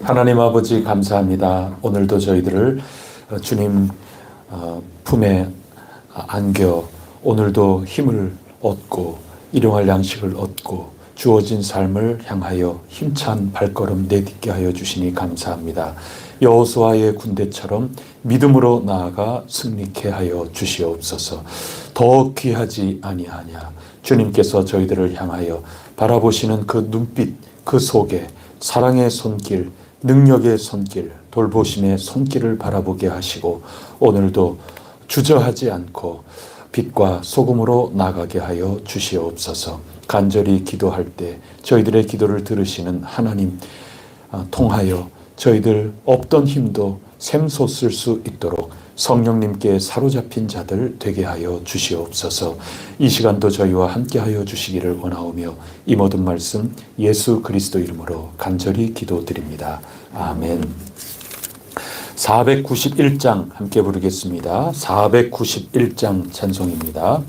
하나님 아버지 감사합니다. 오늘도 저희들을 주님 품에 안겨 오늘도 힘을 얻고 일용할 양식을 얻고 주어진 삶을 향하여 힘찬 발걸음 내딛게 하여 주시니 감사합니다. 여호수아의 군대처럼 믿음으로 나아가 승리케 하여 주시옵소서. 더 귀하지 아니하냐. 주님께서 저희들을 향하여 바라보시는 그 눈빛, 그 속에 사랑의 손길, 능력의 손길, 돌보심의 손길을 바라보게 하시고 오늘도 주저하지 않고 빛과 소금으로 나가게 하여 주시옵소서. 간절히 기도할 때 저희들의 기도를 들으시는 하나님 통하여 저희들 없던 힘도 샘솟을 수 있도록 성령님께 사로잡힌 자들 되게 하여 주시옵소서. 이 시간도 저희와 함께 하여 주시기를 원하오며 이 모든 말씀 예수 그리스도 이름으로 간절히 기도드립니다. 아멘. 491장 함께 부르겠습니다. 491장 찬송입니다.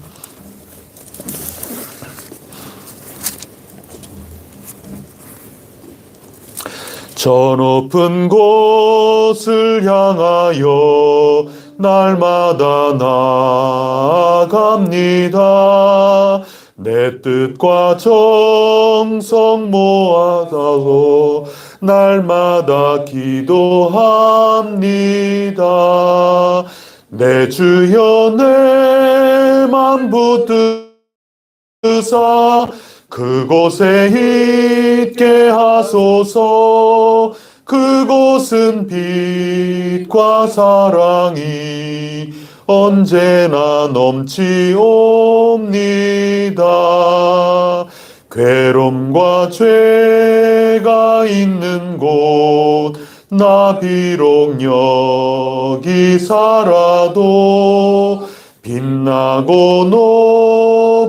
저 높은 곳을 향하여 날마다 나아갑니다. 내 뜻과 정성 모아서 날마다 기도합니다. 내 주여 내 맘 붙드사 그곳에 있게 하소서. 그곳은 빛과 사랑이 언제나 넘치옵니다. 괴로움과 죄가 있는 곳 나 비록 여기 살아도 빛나고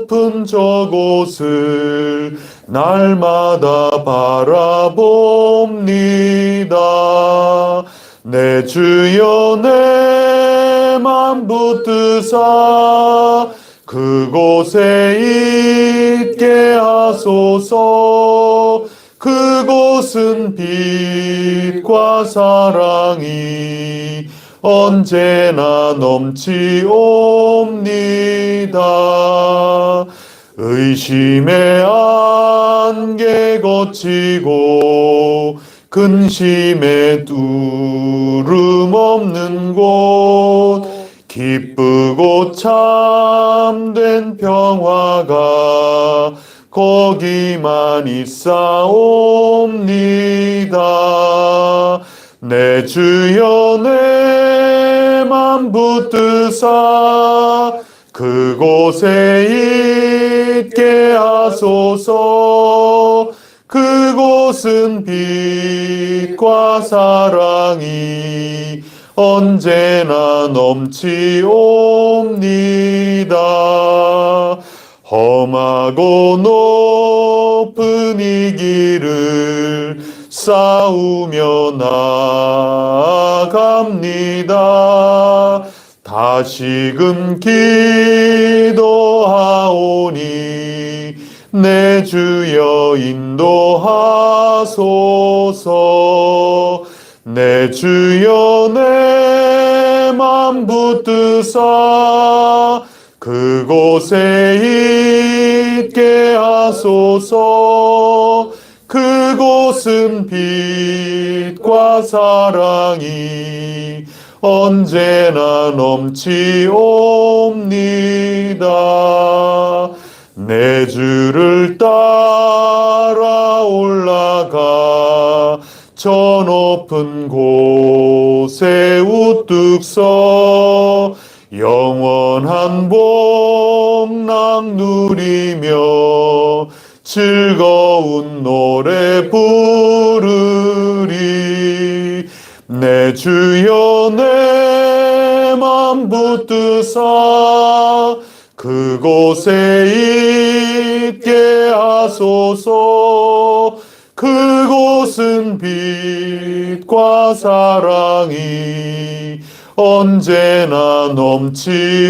높은 저곳을 날마다 바라봅니다. 내 주여 내 맘 붙드사 그곳에 있게 하소서. 그곳은 빛과 사랑이 언제나 넘치옵니다. 의심의 안개 거치고 근심의 두름 없는 곳 기쁘고 참된 평화가 거기만 있사옵니다. 내 주여 내 맘 붙드사 그곳에 있게 하소서. 그곳은 빛과 사랑이 언제나 넘치옵니다. 험하고 높은 이 길을 싸우며 나아갑니다. 다시금 기도하오니 내 주여 인도하소서. 내 주여 내 맘 붙드사 그곳에 있게 하소서. 그곳은 빛과 사랑이 언제나 넘치옵니다. 내 주를 따라 올라가 저 높은 곳에 우뚝 서 영원한 복락 누리며 즐거운 노래 부르리. 내 주여 내 맘 붙드사 그곳에 있게 하소서. 그곳은 빛과 사랑이 언제나 넘치옵니다.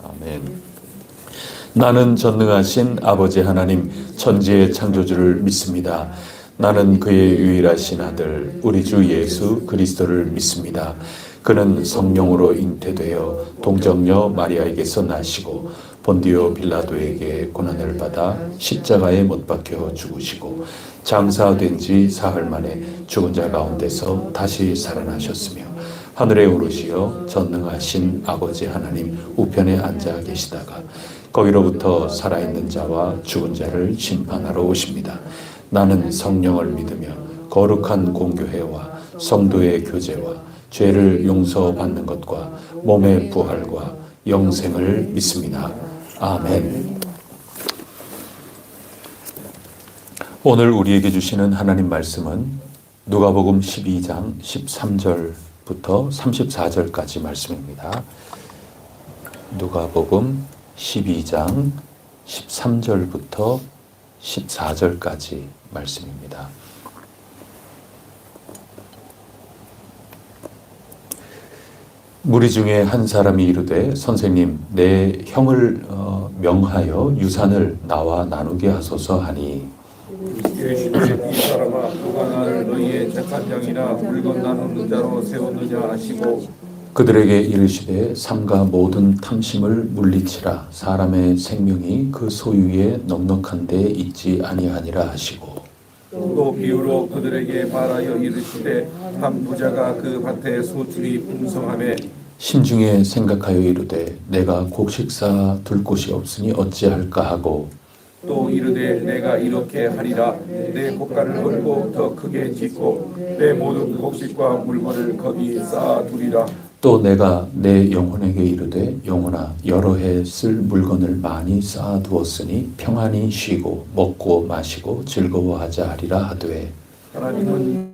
아멘. 나는 전능하신 아버지 하나님 천지의 창조주를 믿습니다. 나는 그의 유일하신 아들 우리 주 예수 그리스도를 믿습니다. 그는 성령으로 잉태되어 동정녀 마리아에게서 나시고 본디오 빌라도에게 고난을 받아 십자가에 못 박혀 죽으시고 장사된 지 사흘 만에 죽은 자 가운데서 다시 살아나셨으며 하늘에 오르시어 전능하신 아버지 하나님 우편에 앉아 계시다가 거기로부터 살아있는 자와 죽은 자를 심판하러 오십니다. 나는 성령을 믿으며 거룩한 공교회와 성도의 교제와 죄를 용서받는 것과 몸의 부활과 영생을 믿습니다. 아멘. 오늘 우리에게 주시는 하나님 말씀은 누가복음 12장 13절부터 34절까지 말씀입니다. 누가복음 12장 13절부터 14절까지 말씀입니다. 무리 중에 한 사람이 이르되 선생님 내 형을 명하여 유산을 나와 나누게 하소서 하니 이 사람아 누가 나를 너희의 착한 양이나 물건 나누는 자로 세웠느냐 하시고 그들에게 이르시되 삼가 모든 탐심을 물리치라 사람의 생명이 그 소유에 넉넉한 데 있지 아니하니라 하시고 또 비유로 그들에게 말하여 이르시되 한 부자가 그 밭에 소출이 풍성하매 심중에 생각하여 이르되 내가 곡식사 둘 곳이 없으니 어찌할까 하고 또 이르되 내가 이렇게 하리라 내 곡간을 걸고 더 크게 짓고 내 모든 곡식과 물건을 거기 쌓아두리라. 또 내가 내 영혼에게 이르되 영혼아 여러 해 쓸 물건을 많이 쌓아두었으니 평안히 쉬고 먹고 마시고 즐거워하자 하리라 하되 하나님은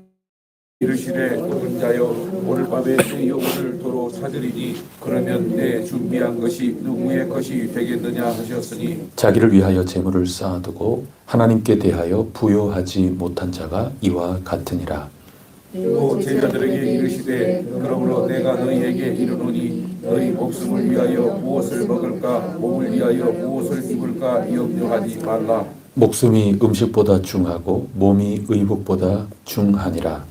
이르시되 좁은 자여 오늘 밤에 내 영혼을 도로 찾으리니 그러면 내 준비한 것이 누구의 것이 되겠느냐 하셨으니 자기를 위하여 재물을 쌓아두고 하나님께 대하여 부요하지 못한 자가 이와 같으니라. 또 제자들에게 이르시되 그러므로 내가 너희에게 이르노니 너희 목숨을 위하여 무엇을 먹을까 몸을 위하여 무엇을 입을까 염려하지 말라. 목숨이 음식보다 중하고 몸이 의복보다 중하니라.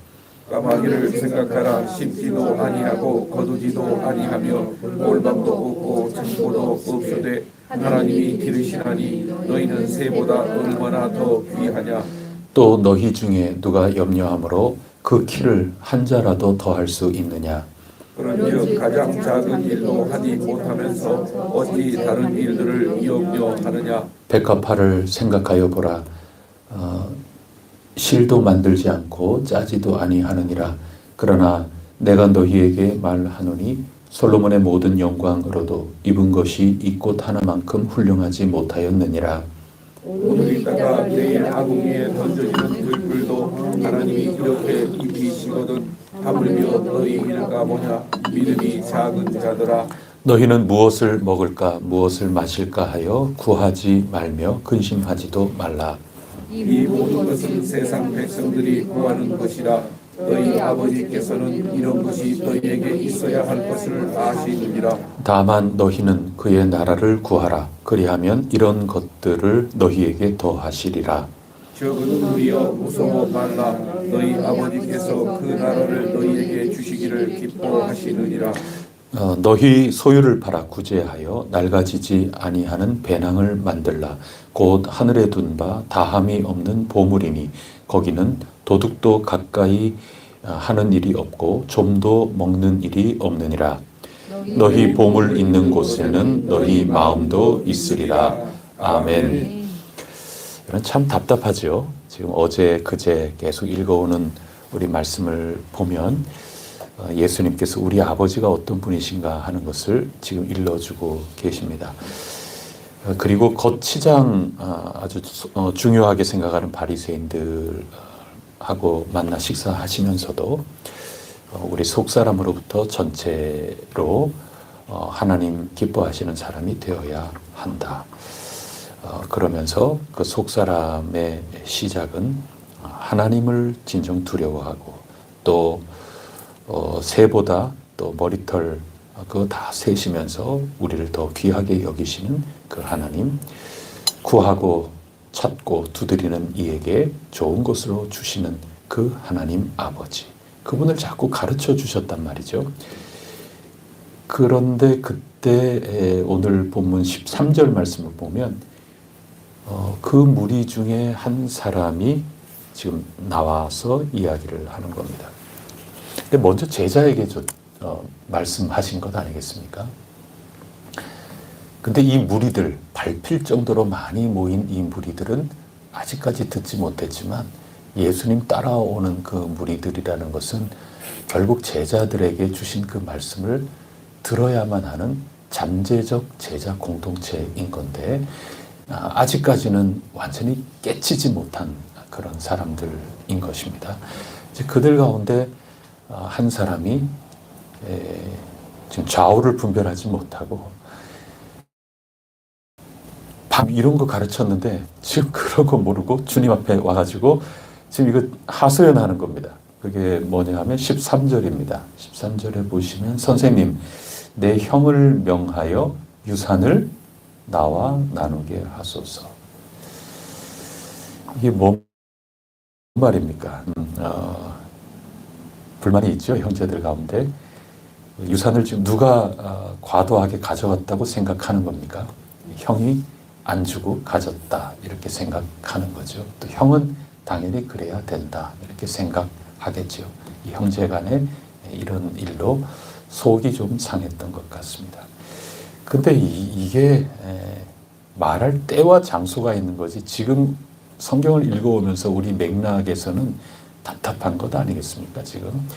까마귀를 생각하라. 심지도 아니하고 거두지도 아니하며 올방도 없고 창고도 없으되 하나님이 기르시나니 너희는 새보다 얼마나 더 귀하냐. 또 너희 중에 누가 염려함으로 그 키를 한 자라도 더할 수 있느냐. 그런즉 가장 작은 일도 하지 못하면서 어찌 다른 일들을 염려하느냐. 백합화를 생각하여 보라. 실도 만들지 않고 짜지도 아니하느니라. 그러나 내가 너희에게 말하노니 솔로몬의 모든 영광으로도 입은 것이 이 꽃 하나만큼 훌륭하지 못하였느니라. 오늘 있다가 내일 아궁이에 던져지는 들불도 하나님이 이렇게 입히시거든. 하물며 너희 일가 뭐냐. 믿음이 작은 자들아. 너희는 무엇을 먹을까 무엇을 마실까 하여 구하지 말며 근심하지도 말라. 이 모든 것은 세상 백성들이 구하는 것이라. 너희 아버지께서는 이런 것이 너희에게 있어야 할 것을 아시느니라. 다만 너희는 그의 나라를 구하라. 그리하면 이런 것들을 너희에게 더하시리라. 적은 우리여 무서워 말라. 너희 아버지께서 그 나라를 너희에게 주시기를 기뻐하시느니라. 너희 소유를 팔아 구제하여 낡아지지 아니하는 배낭을 만들라. 곧 하늘에 둔 바 다함이 없는 보물이니 거기는 도둑도 가까이 하는 일이 없고 좀도 먹는 일이 없느니라. 너희 보물 있는 곳에는 너희 마음도 있으리라. 아멘. 이건 참 답답하죠. 지금 어제 그제 계속 읽어오는 우리 말씀을 보면 예수님께서 우리 아버지가 어떤 분이신가 하는 것을 지금 일러주고 계십니다. 그리고 겉치장 아주 중요하게 생각하는 바리새인들하고 만나 식사하시면서도 우리 속사람으로부터 전체로 하나님 기뻐하시는 사람이 되어야 한다. 그러면서 그 속사람의 시작은 하나님을 진정 두려워하고 또 새보다 또 머리털 그거 다 세시면서 우리를 더 귀하게 여기시는 그 하나님, 구하고 찾고 두드리는 이에게 좋은 것으로 주시는 그 하나님 아버지, 그분을 자꾸 가르쳐 주셨단 말이죠. 그런데 그때 오늘 본문 13절 말씀을 보면 그 무리 중에 한 사람이 지금 나와서 이야기를 하는 겁니다. 근데 먼저 제자에게 말씀하신 것 아니겠습니까? 근데 이 무리들, 밟힐 정도로 많이 모인 이 무리들은 아직까지 듣지 못했지만 예수님 따라오는 그 무리들이라는 것은 결국 제자들에게 주신 그 말씀을 들어야만 하는 잠재적 제자 공동체인 건데 아직까지는 완전히 깨치지 못한 그런 사람들인 것입니다. 이제 그들 가운데 한 사람이 지금 좌우를 분별하지 못하고 이런 거 가르쳤는데 지금 그런 거 모르고 주님 앞에 와가지고 지금 이거 하소연하는 겁니다. 그게 뭐냐 하면 13절입니다. 13절에 보시면 선생님 내 형을 명하여 유산을 나와 나누게 하소서. 이게 뭔 말입니까? 불만이 있죠, 형제들 가운데. 유산을 지금 누가 과도하게 가져갔다고 생각하는 겁니까? 형이 안 주고 가졌다 이렇게 생각하는 거죠. 또 형은 당연히 그래야 된다 이렇게 생각하겠죠. 이 형제 간에 이런 일로 속이 좀 상했던 것 같습니다. 근데 이게 말할 때와 장소가 있는 거지 지금 성경을 읽어오면서 우리 맥락에서는 답답한 것 아니겠습니까 지금.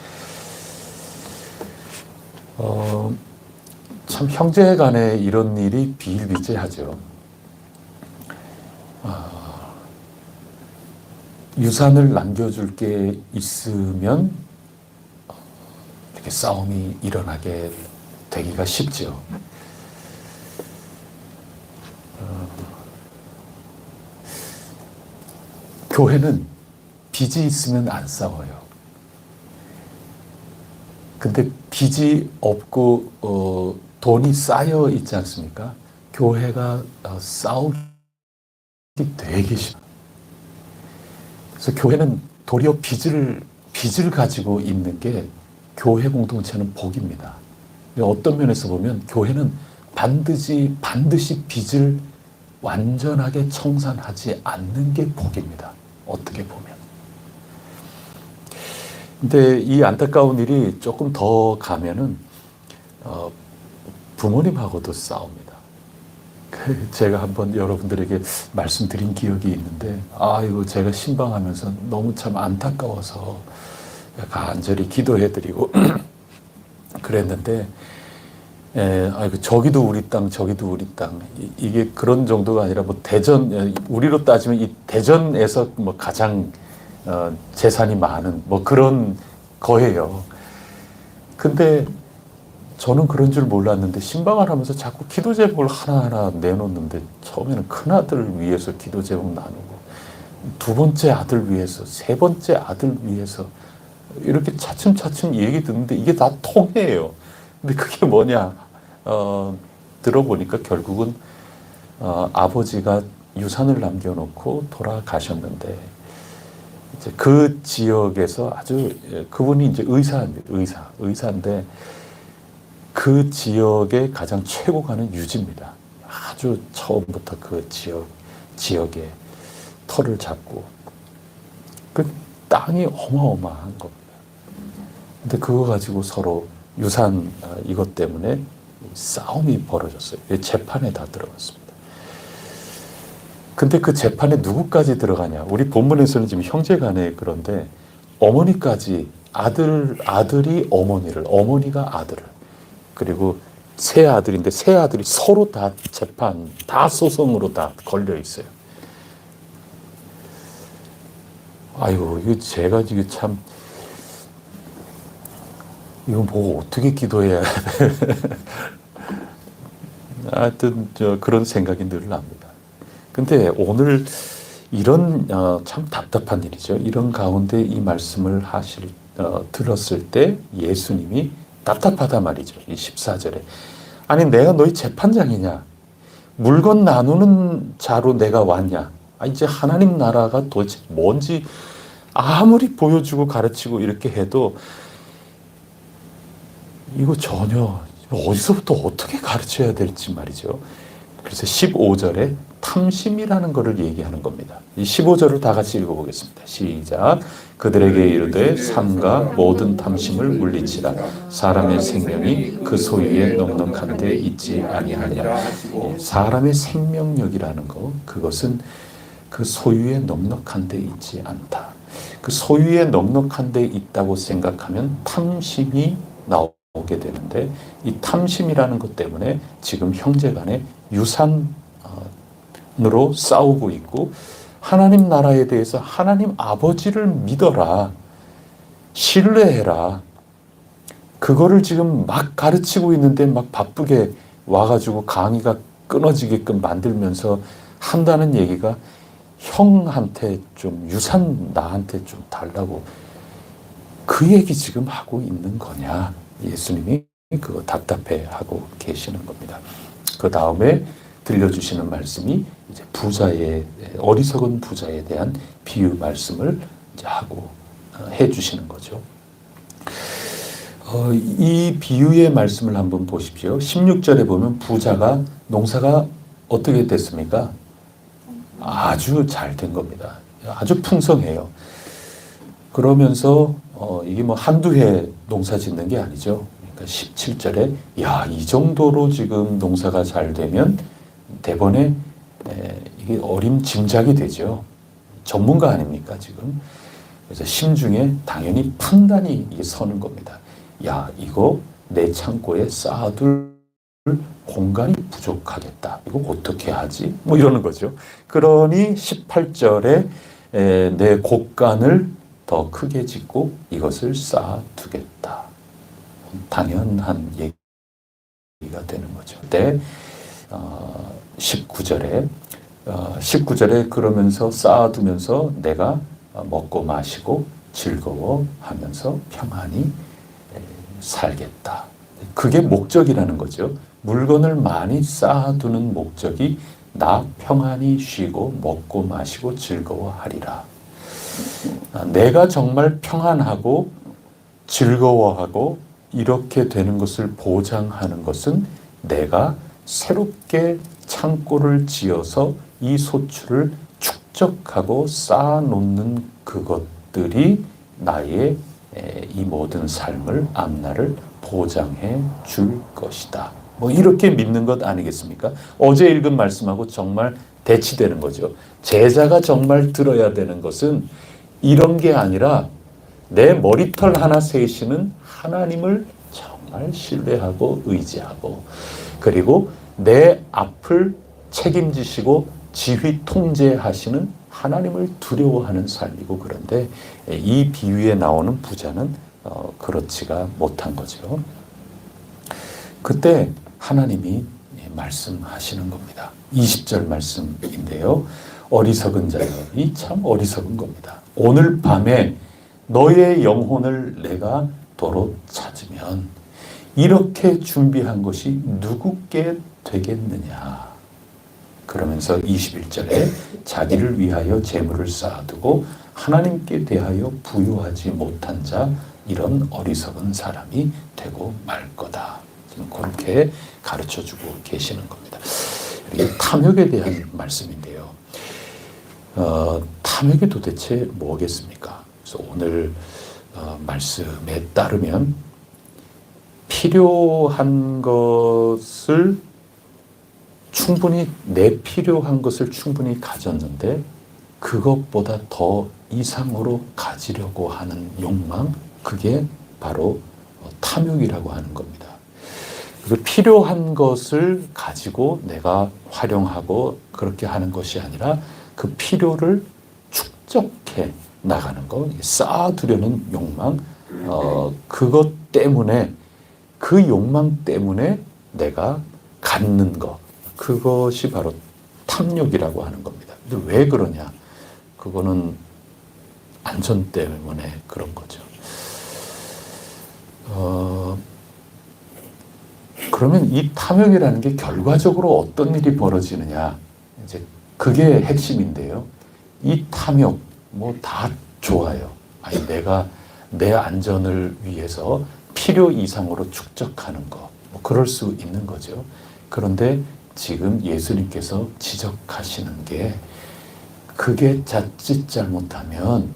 참 형제 간에 이런 일이 비일비재하죠. 유산을 남겨줄 게 있으면 이렇게 싸움이 일어나게 되기가 쉽죠. 교회는 빚이 있으면 안 싸워요. 근데 빚이 없고 돈이 쌓여 있지 않습니까? 교회가 싸우기 되게 쉽어요. 그래서 교회는 도리어 빚을 가지고 있는 게 교회 공동체는 복입니다. 어떤 면에서 보면 교회는 반드시 빚을 완전하게 청산하지 않는 게 복입니다. 어떻게 보면. 근데 이 안타까운 일이 조금 더 가면은 부모님하고도 싸웁니다. 제가 한번 여러분들에게 말씀드린 기억이 있는데 이거 제가 신방하면서 너무 참 안타까워서 간절히 기도해드리고 그랬는데 저기도 우리 땅 저기도 우리 땅 이게 그런 정도가 아니라 뭐 대전 우리로 따지면 이 대전에서 뭐 가장 재산이 많은 뭐 그런 거예요. 근데 저는 그런 줄 몰랐는데 신방을 하면서 자꾸 기도 제목을 하나하나 내놓는데 처음에는 큰아들 위해서 기도 제목 나누고 두 번째 아들 위해서 세 번째 아들 위해서 이렇게 차츰차츰 얘기 듣는데 이게 다 통해요. 근데 그게 뭐냐 들어보니까 결국은 아버지가 유산을 남겨놓고 돌아가셨는데 이제 그 지역에서 아주 그분이 이제 의사인데 그 지역의 가장 최고가는 유지입니다. 아주 처음부터 그 지역에 터를 잡고 그 땅이 어마어마한 겁니다. 근데 그거 가지고 서로 유산 이것 때문에 싸움이 벌어졌어요. 재판에 다 들어갔습니다. 근데 그 재판에 누구까지 들어가냐? 우리 본문에서는 지금 형제간에 그런데 어머니까지 아들이 어머니를, 어머니가 아들을 그리고 세 아들인데 세 아들이 서로 다 재판, 다 소송으로 다 걸려 있어요. 아이고, 이거 제가 지금 참, 이거 보고 어떻게 기도해야 돼. 하여튼, 그런 생각이 늘 납니다. 근데 오늘 이런 참 답답한 일이죠. 이런 가운데 이 말씀을 들었을 때 예수님이 답답하다 말이죠. 이 14절에. 아니 내가 너희 재판장이냐? 물건 나누는 자로 내가 왔냐? 이제 하나님 나라가 도대체 뭔지 아무리 보여주고 가르치고 이렇게 해도 이거 전혀 어디서부터 어떻게 가르쳐야 될지 말이죠. 그래서 15절에 탐심이라는 것을 얘기하는 겁니다. 이 15절을 다 같이 읽어보겠습니다. 시작. 그들에게 이르되 삼가 모든 탐심을 물리치라. 사람의 생명이 그 소유에 넉넉한 데 있지 아니하냐. 사람의 생명력이라는 것, 그것은 그 소유에 넉넉한 데 있지 않다. 그 소유에 넉넉한 데 있다고 생각하면 탐심이 나오게 되는데, 이 탐심이라는 것 때문에 지금 형제간에 유산으로 싸우고 있고, 하나님 나라에 대해서 하나님 아버지를 믿어라, 신뢰해라, 그거를 지금 막 가르치고 있는데 막 바쁘게 와가지고 강의가 끊어지게끔 만들면서 한다는 얘기가 형한테 좀 유산 나한테 좀 달라고, 그 얘기 지금 하고 있는 거냐. 예수님이 그거 답답해하고 계시는 겁니다. 그 다음에 들려주시는 말씀이 이제 어리석은 부자에 대한 비유 말씀을 이제 하고 해주시는 거죠. 이 비유의 말씀을 한번 보십시오. 16절에 보면 부자가 농사가 어떻게 됐습니까? 아주 잘 된 겁니다. 아주 풍성해요. 그러면서 이게 뭐 한두 해 농사 짓는 게 아니죠. 그러니까 17절에 이 정도로 지금 농사가 잘 되면 대번에 이게 어림짐작이 되죠. 전문가 아닙니까 지금. 그래서 심중에 당연히 판단이 서는 겁니다. 이거 내 창고에 쌓아둘 공간이 부족하겠다. 이거 어떻게 하지? 뭐 이러는 거죠. 그러니 18절에 내 곳간을 더 크게 짓고 이것을 쌓아두겠다. 당연한 얘기가 되는 거죠. 그때 19절에 그러면서 쌓아두면서 내가 먹고 마시고 즐거워하면서 평안히 살겠다. 그게 목적이라는 거죠. 물건을 많이 쌓아두는 목적이 나 평안히 쉬고 먹고 마시고 즐거워하리라. 내가 정말 평안하고 즐거워하고 이렇게 되는 것을 보장하는 것은 내가 새롭게 창고를 지어서 이 소출을 축적하고 쌓아놓는 그것들이 나의 이 모든 삶을, 앞날을 보장해 줄 것이다. 뭐 이렇게 믿는 것 아니겠습니까? 어제 읽은 말씀하고 정말 대치되는 거죠. 제자가 정말 들어야 되는 것은 이런 게 아니라 내 머리털 하나 세시는 하나님을 정말 신뢰하고 의지하고, 그리고 내 앞을 책임지시고 지휘 통제하시는 하나님을 두려워하는 삶이고, 그런데 이 비유에 나오는 부자는 그렇지가 못한 거죠. 그때 하나님이 말씀하시는 겁니다. 20절 말씀인데요. 어리석은 자여, 이 참 어리석은 겁니다. 오늘 밤에 너의 영혼을 내가 도로 찾으면 이렇게 준비한 것이 누구께 되겠느냐. 그러면서 21절에 자기를 위하여 재물을 쌓아두고 하나님께 대하여 부유하지 못한 자, 이런 어리석은 사람이 되고 말 거다. 지금 그렇게 가르쳐주고 계시는 겁니다. 이게 탐욕에 대한 말씀인데요. 탐욕이 도대체 뭐겠습니까? 그래서 오늘 말씀에 따르면 필요한 것을 충분히, 내 필요한 것을 충분히 가졌는데 그것보다 더 이상으로 가지려고 하는 욕망, 그게 바로 탐욕이라고 하는 겁니다. 그 필요한 것을 가지고 내가 활용하고 그렇게 하는 것이 아니라 그 필요를 축적해 나가는 것, 쌓아두려는 욕망, 그것 때문에, 그 욕망 때문에 내가 갖는 것, 그것이 바로 탐욕이라고 하는 겁니다. 근데 왜 그러냐? 그거는 안전 때문에 그런 거죠. 그러면 이 탐욕이라는 게 결과적으로 어떤 일이 벌어지느냐, 이제 그게 핵심인데요. 이 탐욕 뭐 다 좋아요. 아니 내가 내 안전을 위해서 필요 이상으로 축적하는 거, 뭐 그럴 수 있는 거죠. 그런데 지금 예수님께서 지적하시는 게 그게 자칫 잘못하면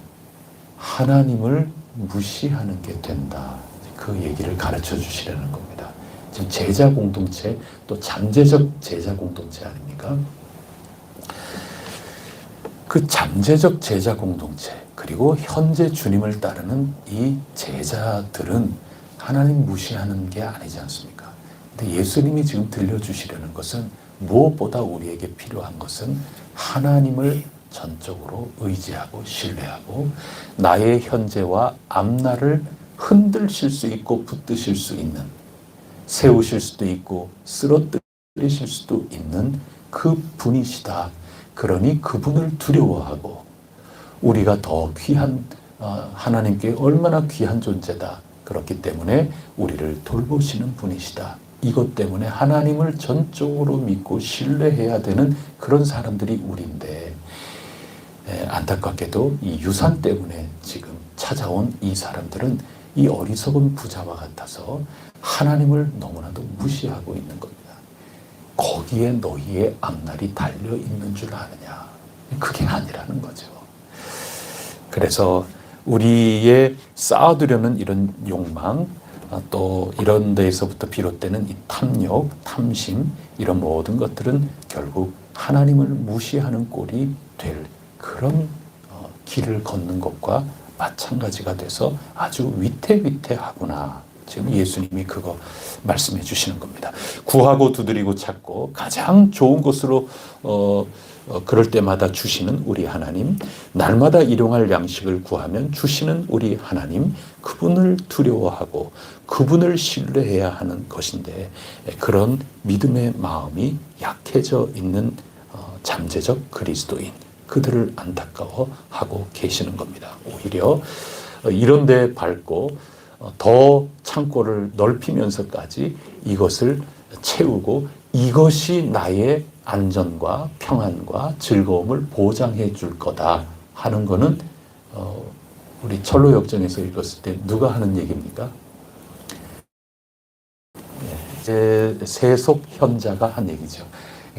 하나님을 무시하는 게 된다. 그 얘기를 가르쳐 주시려는 겁니다. 지금 제자 공동체, 또 잠재적 제자 공동체 아닙니까? 그 잠재적 제자 공동체, 그리고 현재 주님을 따르는 이 제자들은 하나님 무시하는 게 아니지 않습니까? 근데 예수님이 지금 들려주시려는 것은 무엇보다 우리에게 필요한 것은 하나님을 전적으로 의지하고 신뢰하고 나의 현재와 앞날을 흔들실 수 있고 붙드실 수 있는, 세우실 수도 있고 쓰러뜨리실 수도 있는 그 분이시다. 그러니 그분을 두려워하고 우리가 더 귀한, 하나님께 얼마나 귀한 존재다. 그렇기 때문에 우리를 돌보시는 분이시다. 이것 때문에 하나님을 전적으로 믿고 신뢰해야 되는 그런 사람들이 우리인데, 안타깝게도 이 유산 때문에 지금 찾아온 이 사람들은 이 어리석은 부자와 같아서 하나님을 너무나도 무시하고 있는 겁니다. 거기에 너희의 앞날이 달려 있는 줄 아느냐? 그게 아니라는 거죠. 그래서 우리의 쌓아두려는 이런 욕망, 또 이런 데에서부터 비롯되는 이 탐욕, 탐심, 이런 모든 것들은 결국 하나님을 무시하는 꼴이 될 그런 길을 걷는 것과 마찬가지가 돼서 아주 위태위태하구나. 지금 예수님이 그거 말씀해 주시는 겁니다. 구하고 두드리고 찾고 가장 좋은 것으로 그럴 때마다 주시는 우리 하나님, 날마다 일용할 양식을 구하면 주시는 우리 하나님, 그분을 두려워하고 그분을 신뢰해야 하는 것인데, 그런 믿음의 마음이 약해져 있는 잠재적 그리스도인, 그들을 안타까워하고 계시는 겁니다. 오히려 이런 데 밟고 더 창고를 넓히면서까지 이것을 채우고 이것이 나의 안전과 평안과 즐거움을 보장해 줄 거다 하는 거는 우리 철로 역정에서 읽었을 때 누가 하는 얘기입니까? 이제 세속 현자가 한 얘기죠.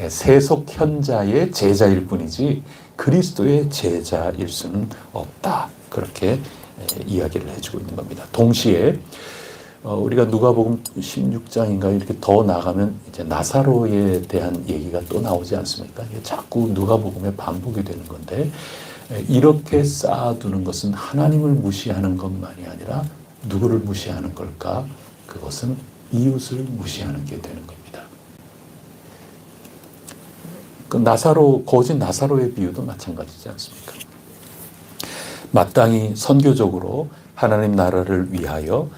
세속 현자의 제자일 뿐이지 그리스도의 제자일 수는 없다. 그렇게 이야기를 해주고 있는 겁니다. 동시에 우리가 누가복음 16장인가 이렇게 더 나가면 이제 나사로에 대한 얘기가 또 나오지 않습니까? 자꾸 누가복음에 반복이 되는 건데, 이렇게 쌓아두는 것은 하나님을 무시하는 것만이 아니라 누구를 무시하는 걸까? 그것은 이웃을 무시하는 게 되는 겁니다. 그 나사로, 거짓 나사로의 비유도 마찬가지지 않습니까? 마땅히 선교적으로 하나님 나라를 위하여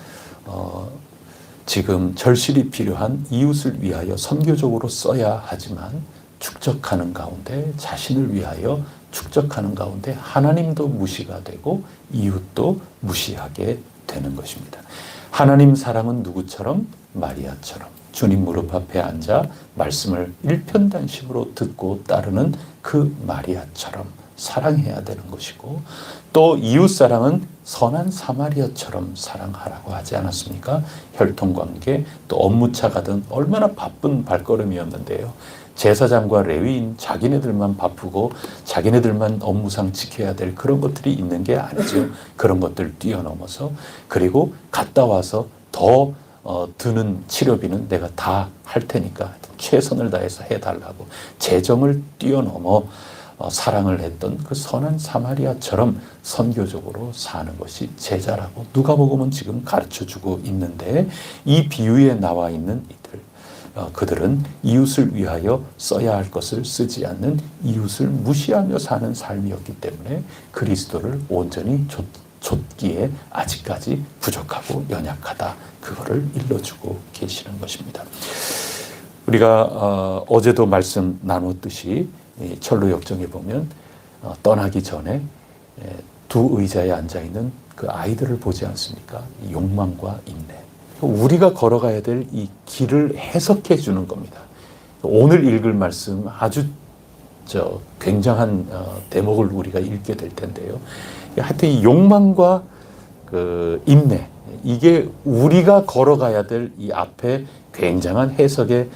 지금 절실히 필요한 이웃을 위하여 선교적으로 써야 하지만, 축적하는 가운데 자신을 위하여 축적하는 가운데 하나님도 무시가 되고 이웃도 무시하게 되는 것입니다. 하나님 사랑은 누구처럼? 마리아처럼 주님 무릎 앞에 앉아 말씀을 일편단심으로 듣고 따르는 그 마리아처럼 사랑해야 되는 것이고, 또 이웃사랑은 선한 사마리아처럼 사랑하라고 하지 않았습니까? 혈통관계, 또 업무차 가든 얼마나 바쁜 발걸음이었는데요. 제사장과 레위인 자기네들만 바쁘고 자기네들만 업무상 지켜야 될 그런 것들이 있는 게 아니죠. 그런 것들 뛰어넘어서, 그리고 갔다 와서 더 드는 치료비는 내가 다 할 테니까 최선을 다해서 해달라고 재정을 뛰어넘어 사랑을 했던 그 선한 사마리아처럼 선교적으로 사는 것이 제자라고 누가복음은 지금 가르쳐주고 있는데, 이 비유에 나와 있는 이들, 그들은 이웃을 위하여 써야 할 것을 쓰지 않는 이웃을 무시하며 사는 삶이었기 때문에 그리스도를 온전히 좇기에 아직까지 부족하고 연약하다, 그거를 일러주고 계시는 것입니다. 우리가 어제도 말씀 나눴듯이 철로 역정에 보면 떠나기 전에 두 의자에 앉아있는 그 아이들을 보지 않습니까? 욕망과 인내. 우리가 걸어가야 될 이 길을 해석해 주는 겁니다. 오늘 읽을 말씀 아주 굉장한 대목을 우리가 읽게 될 텐데요. 하여튼 이 욕망과 그 인내, 이게 우리가 걸어가야 될 이 앞에 굉장한 해석의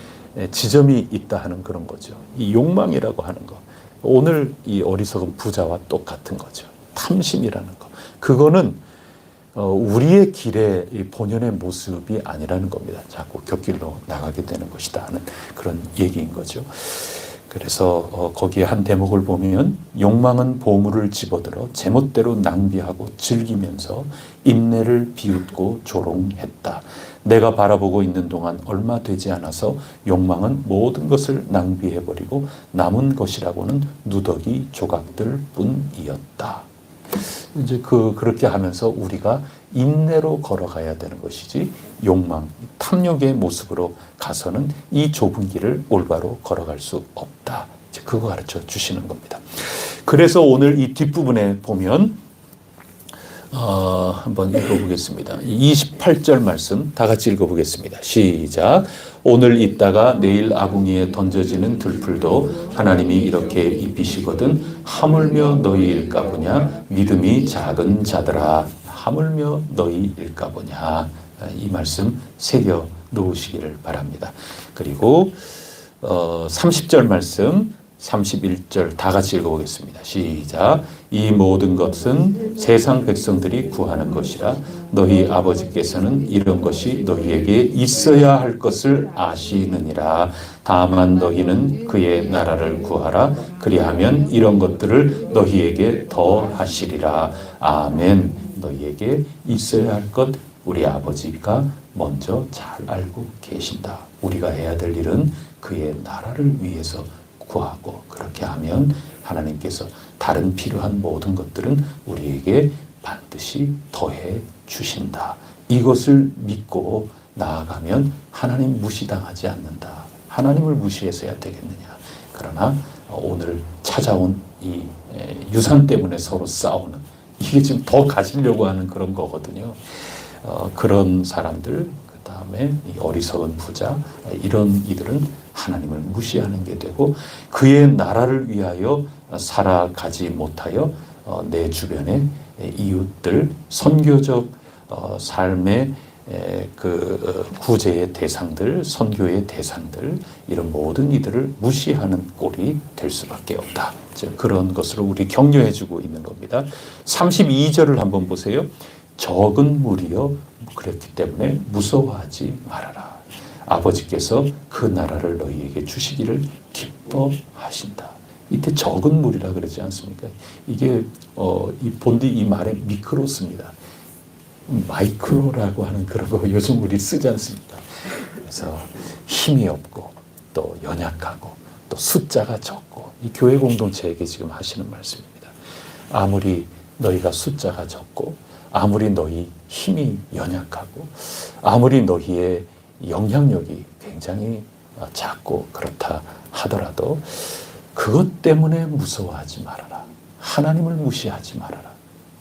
지점이 있다 하는 그런 거죠. 이 욕망이라고 하는 거. 오늘 이 어리석은 부자와 똑같은 거죠. 탐심이라는 거. 그거는 우리의 길의 본연의 모습이 아니라는 겁니다. 자꾸 곁길로 나가게 되는 것이다 하는 그런 얘기인 거죠. 그래서 거기에 한 대목을 보면 욕망은 보물을 집어들어 제멋대로 낭비하고 즐기면서 인내를 비웃고 조롱했다. 내가 바라보고 있는 동안 얼마 되지 않아서 욕망은 모든 것을 낭비해버리고 남은 것이라고는 누더기 조각들 뿐이었다. 이제 그렇게 하면서 우리가 인내로 걸어가야 되는 것이지 욕망, 탐욕의 모습으로 가서는 이 좁은 길을 올바로 걸어갈 수 없다. 이제 그거 가르쳐 주시는 겁니다. 그래서 오늘 이 뒷부분에 보면 한번 읽어보겠습니다. 28절 말씀 다 같이 읽어보겠습니다. 시작. 오늘 있다가 내일 아궁이에 던져지는 들풀도 하나님이 이렇게 입히시거든 하물며 너희일까 보냐. 믿음이 작은 자들아 하물며 너희일까 보냐. 이 말씀 새겨 놓으시기를 바랍니다. 그리고 30절 말씀 31절 다 같이 읽어보겠습니다. 시작. 이 모든 것은 세상 백성들이 구하는 것이라 너희 아버지께서는 이런 것이 너희에게 있어야 할 것을 아시느니라. 다만 너희는 그의 나라를 구하라. 그리하면 이런 것들을 너희에게 더하시리라. 아멘. 너희에게 있어야 할 것 우리 아버지가 먼저 잘 알고 계신다. 우리가 해야 될 일은 그의 나라를 위해서 구하고 그렇게 하면 하나님께서 다른 필요한 모든 것들은 우리에게 반드시 더해 주신다. 이것을 믿고 나아가면 하나님 무시당하지 않는다. 하나님을 무시해서야 되겠느냐. 그러나 오늘 찾아온 이 유산 때문에 서로 싸우는 이게 지금 더 가지려고 하는 그런 거거든요. 그런 사람들, 그 다음에 어리석은 부자, 이런 이들은 하나님을 무시하는 게 되고 그의 나라를 위하여 살아가지 못하여 내 주변의 이웃들, 선교적 삶의 그 구제의 대상들, 선교의 대상들, 이런 모든 이들을 무시하는 꼴이 될 수밖에 없다. 그런 것으로 우리 격려해주고 있는 겁니다. 32절을 한번 보세요. 적은 무리여 그랬기 때문에 무서워하지 말아라. 아버지께서 그 나라를 너희에게 주시기를 기뻐하신다. 이때 적은 무리라 그러지 않습니까? 이게 이 본디 이 말에 미크로스입니다. 마이크로라고 하는 그런 거 요즘 우리 쓰지 않습니까? 그래서 힘이 없고 또 연약하고 또 숫자가 적고 이 교회 공동체에게 지금 하시는 말씀입니다. 아무리 너희가 숫자가 적고 아무리 너희 힘이 연약하고 아무리 너희의 영향력이 굉장히 작고 그렇다 하더라도 그것 때문에 무서워하지 말아라. 하나님을 무시하지 말아라.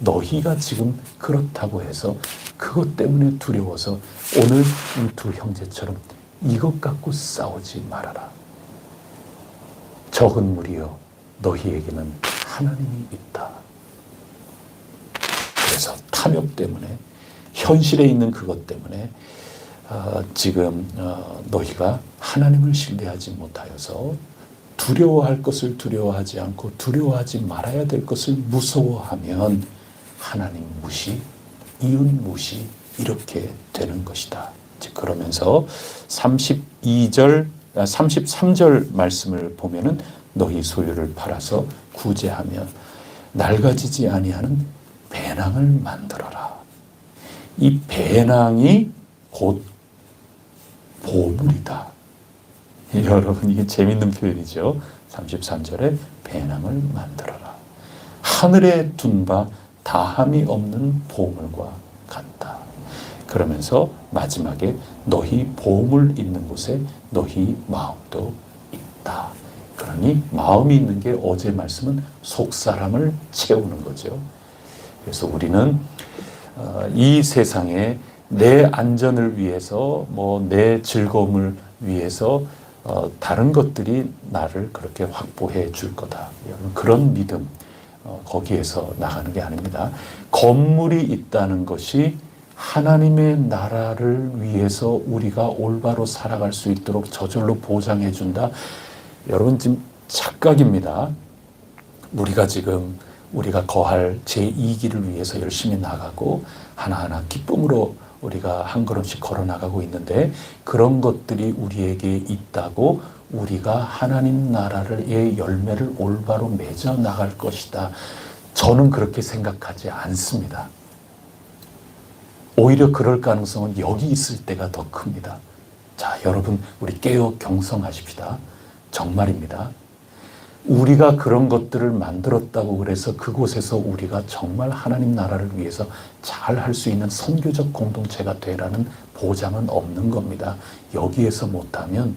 너희가 지금 그렇다고 해서 그것 때문에 두려워서 오늘 이 두 형제처럼 이것 갖고 싸우지 말아라. 적은 무리여 너희에게는 하나님이 있다. 그래서 탐욕 때문에 현실에 있는 그것 때문에 지금 너희가 하나님을 신뢰하지 못하여서 두려워할 것을 두려워하지 않고 두려워하지 말아야 될 것을 무서워하면 하나님 무시, 이웃 무시 이렇게 되는 것이다. 그러면서 33절 말씀을 보면은 너희 소유를 팔아서 구제하며 낡아지지 아니하는 배낭을 만들어라. 이 배낭이 곧 보물이다. 여러분 이게 재밌는 표현이죠. 33절에 배낭을 만들어라. 하늘에 둔 바 다함이 없는 보물과 같다. 그러면서 마지막에 너희 보물 있는 곳에 너희 마음도 있다. 그러니 마음이 있는 게 어제 말씀은 속사람을 채우는 거죠. 그래서 우리는 이 세상에 내 안전을 위해서 내 즐거움을 위해서 다른 것들이 나를 그렇게 확보해 줄 거다. 그런 믿음 거기에서 나가는 게 아닙니다. 건물이 있다는 것이 하나님의 나라를 위해서 우리가 올바로 살아갈 수 있도록 저절로 보장해 준다. 여러분 지금 착각입니다. 우리가 거할 제2기를 위해서 열심히 나가고 하나하나 기쁨으로 우리가 한 걸음씩 걸어 나가고 있는데 그런 것들이 우리에게 있다고 우리가 하나님 나라의 열매를 올바로 맺어 나갈 것이다. 저는 그렇게 생각하지 않습니다. 오히려 그럴 가능성은 여기 있을 때가 더 큽니다. 자, 여러분 우리 깨어 경성하십시다. 정말입니다. 우리가 그런 것들을 만들었다고 그래서 그곳에서 우리가 정말 하나님 나라를 위해서 잘 할 수 있는 선교적 공동체가 되라는 보장은 없는 겁니다. 여기에서 못하면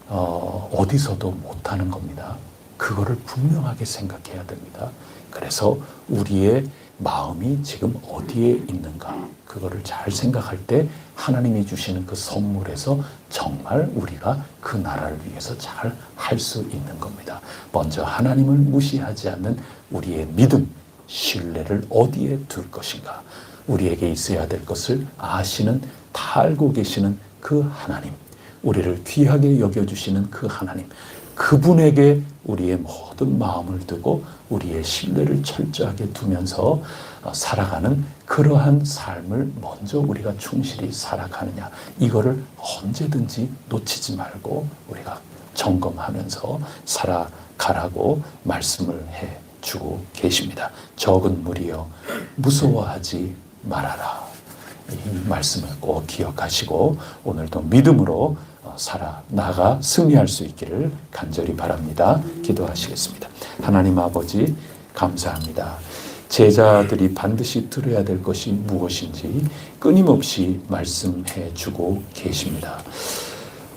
어디서도 못하는 겁니다. 그거를 분명하게 생각해야 됩니다. 그래서 우리의 마음이 지금 어디에 있는가 그거를 잘 생각할 때 하나님이 주시는 그 선물에서 정말 우리가 그 나라를 위해서 잘 할 수 있는 겁니다. 먼저 하나님을 무시하지 않는 우리의 믿음, 신뢰를 어디에 둘 것인가. 우리에게 있어야 될 것을 아시는, 다 알고 계시는 그 하나님, 우리를 귀하게 여겨주시는 그 하나님, 그분에게 우리의 모든 마음을 두고 우리의 신뢰를 철저하게 두면서 살아가는 그러한 삶을 먼저 우리가 충실히 살아가느냐, 이거를 언제든지 놓치지 말고 우리가 점검하면서 살아가라고 말씀을 해주고 계십니다. 적은 무리여 무서워하지 말아라. 이 말씀을 꼭 기억하시고 오늘도 믿음으로 살아나가 승리할 수 있기를 간절히 바랍니다. 기도하시겠습니다. 하나님 아버지 감사합니다. 제자들이 반드시 들어야 될 것이 무엇인지 끊임없이 말씀해 주고 계십니다.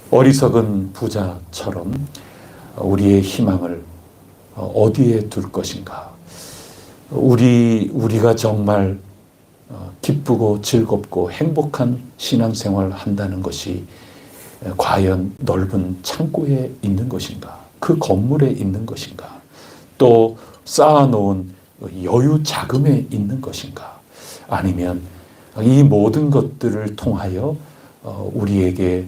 어리석은 부자처럼 우리의 희망을 어디에 둘 것인가? 우리가 정말 기쁘고 즐겁고 행복한 신앙생활을 한다는 것이 과연 넓은 창고에 있는 것인가? 그 건물에 있는 것인가? 또 쌓아놓은 여유 자금에 있는 것인가? 아니면 이 모든 것들을 통하여 우리에게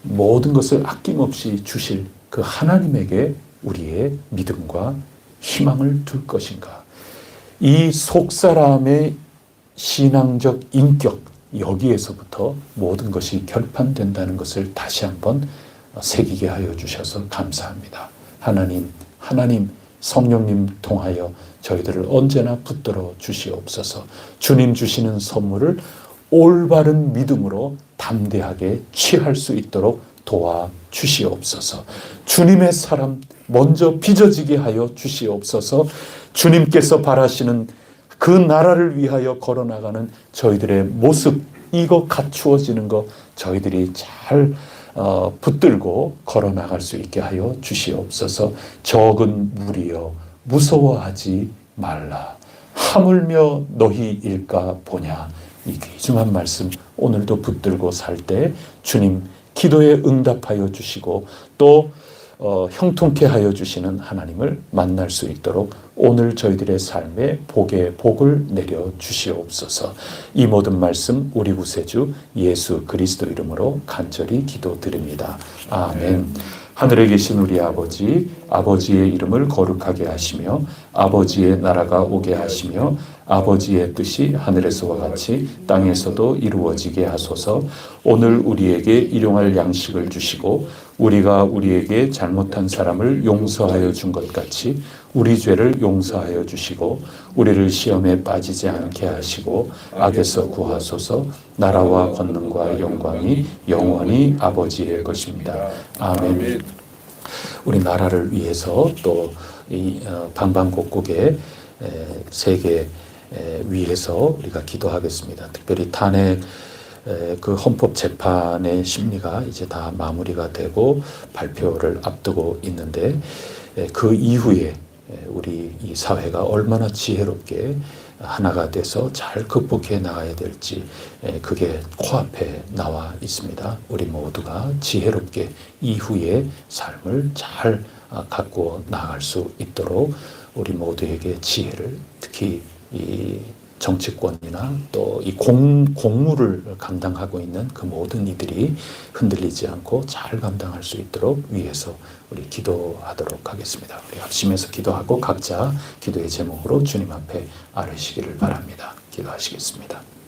모든 것을 아낌없이 주실 그 하나님에게 우리의 믿음과 희망을 둘 것인가? 이 속사람의 신앙적 인격, 여기에서부터 모든 것이 결판된다는 것을 다시 한번 새기게 하여 주셔서 감사합니다. 하나님 성령님 통하여 저희들을 언제나 붙들어 주시옵소서. 주님 주시는 선물을 올바른 믿음으로 담대하게 취할 수 있도록 도와주시옵소서. 주님의 사람 먼저 빚어지게 하여 주시옵소서. 주님께서 바라시는 그 나라를 위하여 걸어나가는 저희들의 모습, 이거 갖추어지는 거 저희들이 잘 붙들고 걸어나갈 수 있게 하여 주시옵소서. 적은 무리여 무서워하지 말라. 하물며 너희 일까 보냐. 이 귀중한 말씀 오늘도 붙들고 살 때 주님 기도에 응답하여 주시고 또 형통케 하여 주시는 하나님을 만날 수 있도록 오늘 저희들의 삶에 복의 복을 내려 주시옵소서. 이 모든 말씀 우리 구세주 예수 그리스도 이름으로 간절히 기도드립니다. 아멘. 하늘에 계신 우리 아버지, 아버지의 이름을 거룩하게 하시며 아버지의 나라가 오게 하시며 아버지의 뜻이 하늘에서와 같이 땅에서도 이루어지게 하소서. 오늘 우리에게 일용할 양식을 주시고 우리가 우리에게 잘못한 사람을 용서하여 준 것 같이 우리 죄를 용서하여 주시고 우리를 시험에 빠지지 않게 하시고 악에서 구하소서. 나라와 권능과 영광이 영원히 아버지의 것입니다. 아멘. 우리 나라를 위해서 또 이 방방곡곡에 세계 위해서 우리가 기도하겠습니다. 특별히 탄핵 그 헌법재판의 심리가 이제 다 마무리가 되고 발표를 앞두고 있는데 그 이후에 우리 이 사회가 얼마나 지혜롭게 하나가 돼서 잘 극복해 나가야 될지 그게 코앞에 나와 있습니다. 우리 모두가 지혜롭게 이후의 삶을 잘 갖고 나갈 수 있도록 우리 모두에게 지혜를, 특히 이 정치권이나 또 이 공무를 감당하고 있는 그 모든 이들이 흔들리지 않고 잘 감당할 수 있도록 위해서 우리 기도하도록 하겠습니다. 우리 합심해서 기도하고 각자 기도의 제목으로 주님 앞에 아뢰시기를 바랍니다. 기도하시겠습니다.